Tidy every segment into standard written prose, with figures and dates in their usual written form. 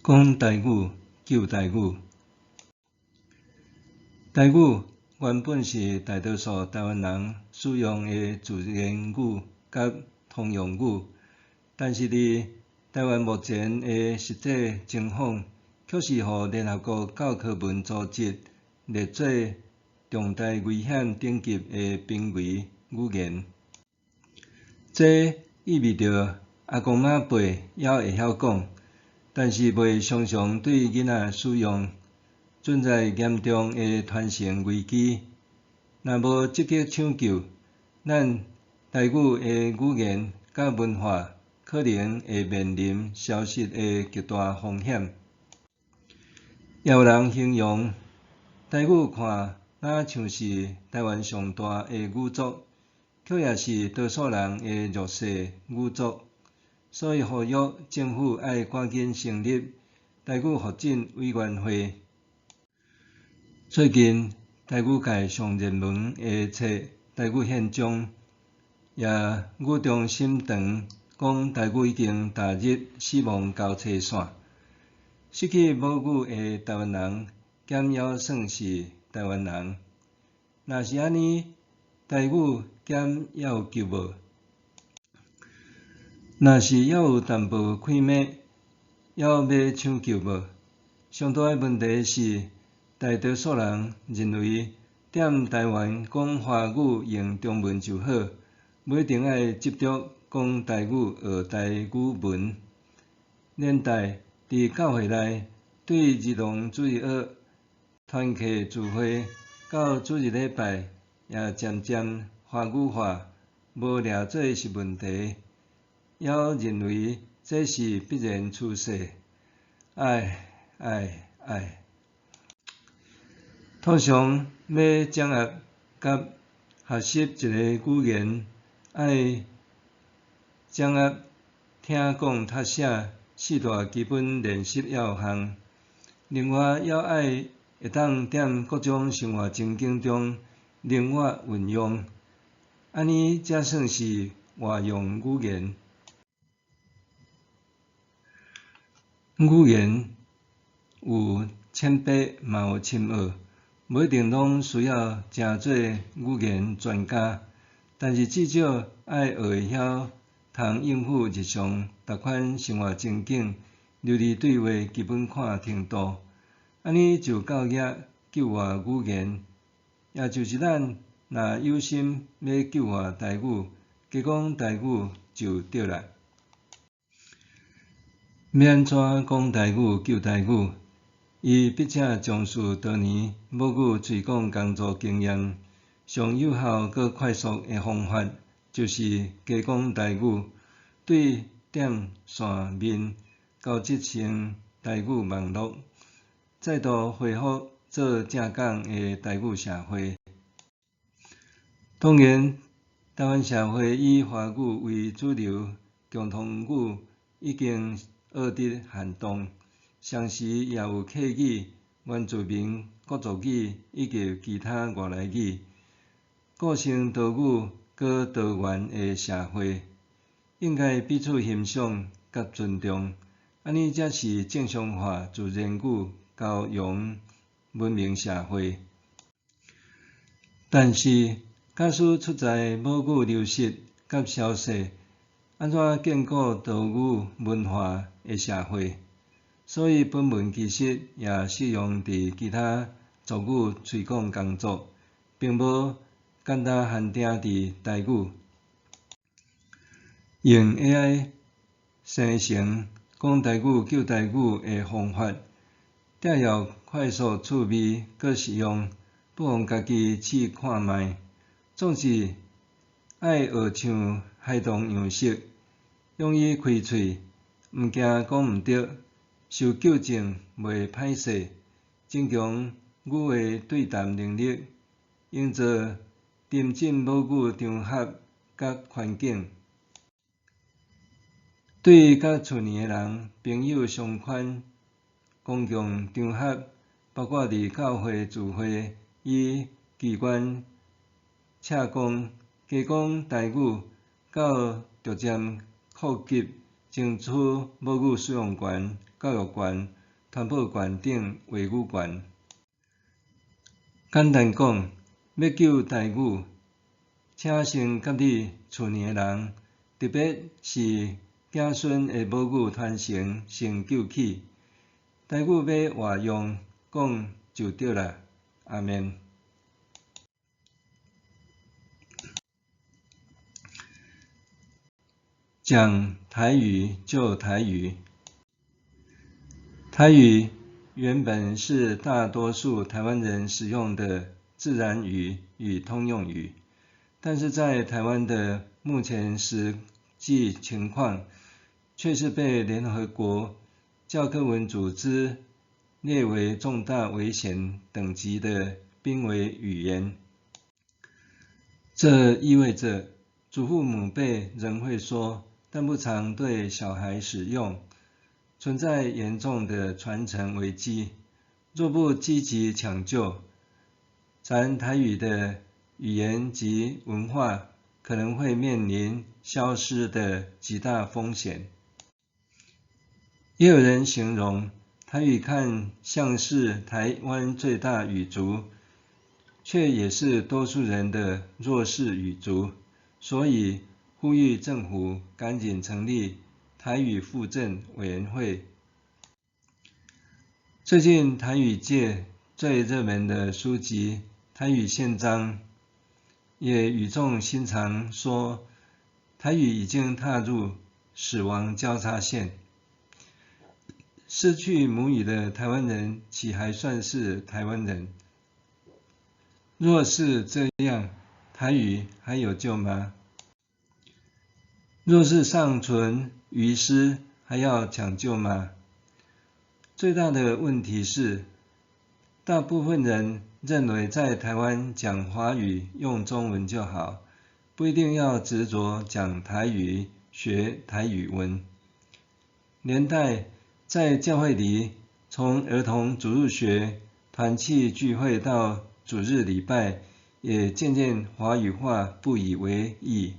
讲台语，救台语。台语原本是大多数台湾人使用的自然语甲通用语，但是伫台湾目前的实际情况，却是互联合国教科文组织列做重大危险等级的濒危语言。这意味着阿公妈辈还会晓讲，但是袂常常对囡仔使用，存在严重的传承危机。若无积极抢救，咱台语的语言甲文化可能会面临消失的极大风险。也有人形容台语看若像是台湾上大的语族，却也是多数人的弱势语族，所以呼吁政府爱赶紧成立台语发展委员会。最近，台语界上热门的册《台语现状》也语重心长讲台语已经踏入死亡交叉线。失去母语的台湾人，敢还算是台湾人？若是安尼，台语敢还有救无？若是还有淡薄开灭，还要抢救无？上大的问题是，大多数人认为踮台湾讲华语用中文就好，不一定爱执着讲台语学台语文。连带伫教会内对儿童主日学、团契聚会到主日礼拜，也渐渐华语化，无掠做是问题，还认为这是必然趋势。通常要掌握甲学习一个语言，爱掌握听讲读写四大基本练习要项。另外，还爱会当踮各种生活情境中灵活运用，安尼才算是活用语言。语言有浅白，嘛有深奥，无一定拢需要真做语言专家，但是至少爱学会晓通应付日常逐款生活情境，流利对话基本看程度，安尼就够额救活语言。也就是咱若有心要救活台语，加讲台语就对啦。要安怎讲台语救台语？伊笔者重视多年母语推广工作经验，上有效佮快速的方法，就是加讲台语，对点线面交织成台语网络，再度恢复做正港的台语社会。当然，台湾社会以华语为主流共同语已经学得撼动，同时也有客语、原住民国族语以及其他外来语，构成多语佮多元的社会，应该彼此欣赏甲尊重，安尼才是正常化自然语交融文明社会。但是，假使出在母语流失甲消逝，安怎建构多语文化的社会？所以本文其实也适用伫其他族语推广工作，并无简单限定伫台语。用 AI 生成讲台语救台语的方法，摘要快速趣味佮实用，不妨家己试看卖。总是爱学像孩童样式，勇于开喙，毋惊讲毋对，受纠正袂歹势，增强语话对谈能力，营造沉浸母语场合甲环境。对甲厝里的人、朋友相款、公共场合，包括伫教会聚会与机关洽公，加讲台语，到逐渐普及争取母语使用权、教育权、传播馆等话语馆。简单讲，要救台语，请先甲你厝里的人，特别是子孙的母语传承先救起。台语要活用讲就对啦，阿免。讲台语就台语。台语原本是大多数台湾人使用的自然语与通用语，但是在台湾的目前实际情况，却是被联合国教科文组织列为重大危险等级的濒危语言。这意味着祖父母辈仍会说，但不常对小孩使用，存在严重的传承危机。若不积极抢救，咱台语的语言及文化可能会面临消失的极大风险。也有人形容台语看像是台湾最大语族，却也是多数人的弱势语族，所以呼吁政府赶紧成立台语复振委员会。最近台语界最热门的书籍《台语宪章》也语重心长说，台语已经踏入死亡交叉线。失去母语的台湾人岂还算是台湾人？若是这样，台语还有救吗？若是尚存余失，还要抢救吗？最大的问题是，大部分人认为在台湾讲华语用中文就好，不一定要执着讲台语学台语文。连带在教会里，从儿童主日学、团契聚会到主日礼拜，也渐渐华语化，不以为意，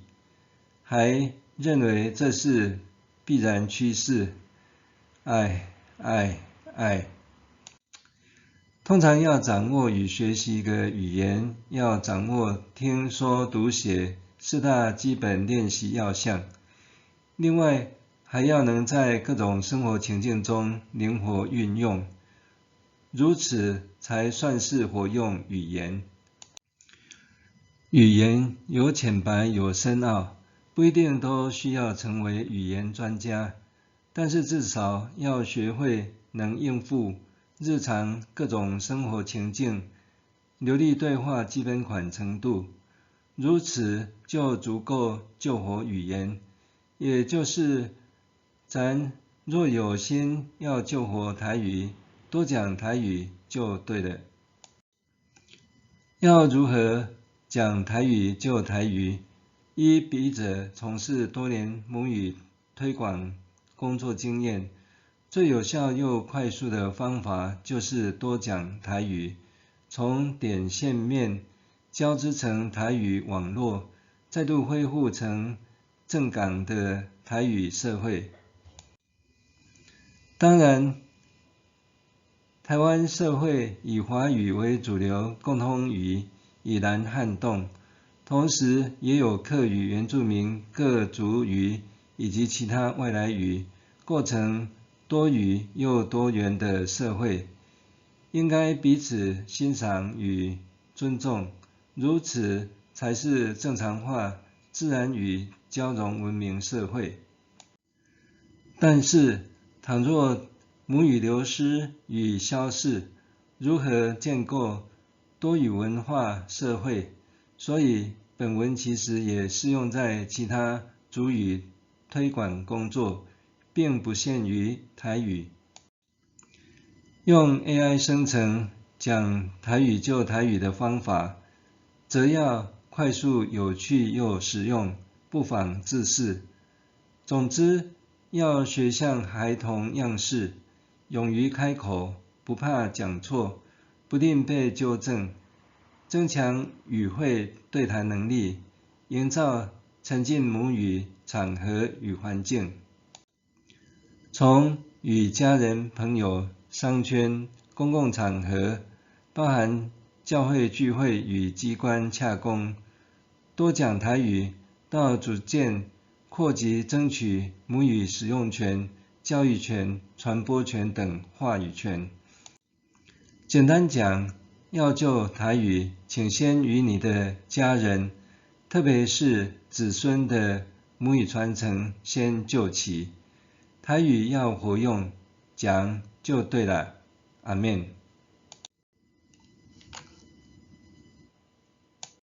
还认为这是必然趋势。通常要掌握与学习一个语言，要掌握听说读写四大基本练习要项，另外还要能在各种生活情境中灵活运用，如此才算是活用语言。语言有浅白有深奥，不一定都需要成为语言专家，但是至少要学会能应付日常各种生活情境，流利对话基本款程度，如此就足够救活语言。也就是咱若有心要救活台语，多讲台语就对了。要如何讲台语救台语？依笔者从事多年母语推广工作经验，最有效又快速的方法就是多讲台语，从点线面交织成台语网络，再度恢复成正港的台语社会。当然，台湾社会以华语为主流共通语，已然撼动，同时也有客语、原住民各族语以及其他外来语，构成多语又多元的社会，应该彼此欣赏与尊重，如此才是正常化自然语交融文明社会。但是，倘若母语流失与消逝，如何建构多语文化社会？所以本文其实也适用在其他族语推广工作，并不限于台语。用 AI 生成讲台语救台语的方法，则要快速、有趣又实用，不妨自试。总之，要学像孩童样式，勇于开口，不怕讲错，不吝被纠正，增强语汇对谈能力，营造沉浸母语场合与环境。从与家人朋友商圈、公共场合，包含教会聚会与机关洽公，多讲台语，到逐渐扩及争取母语使用权、教育权、传播权等话语权。简单讲，要救台语，请先与你的家人，特别是子孙的母语传承先救齐。台语要活用，讲就对了。阿们。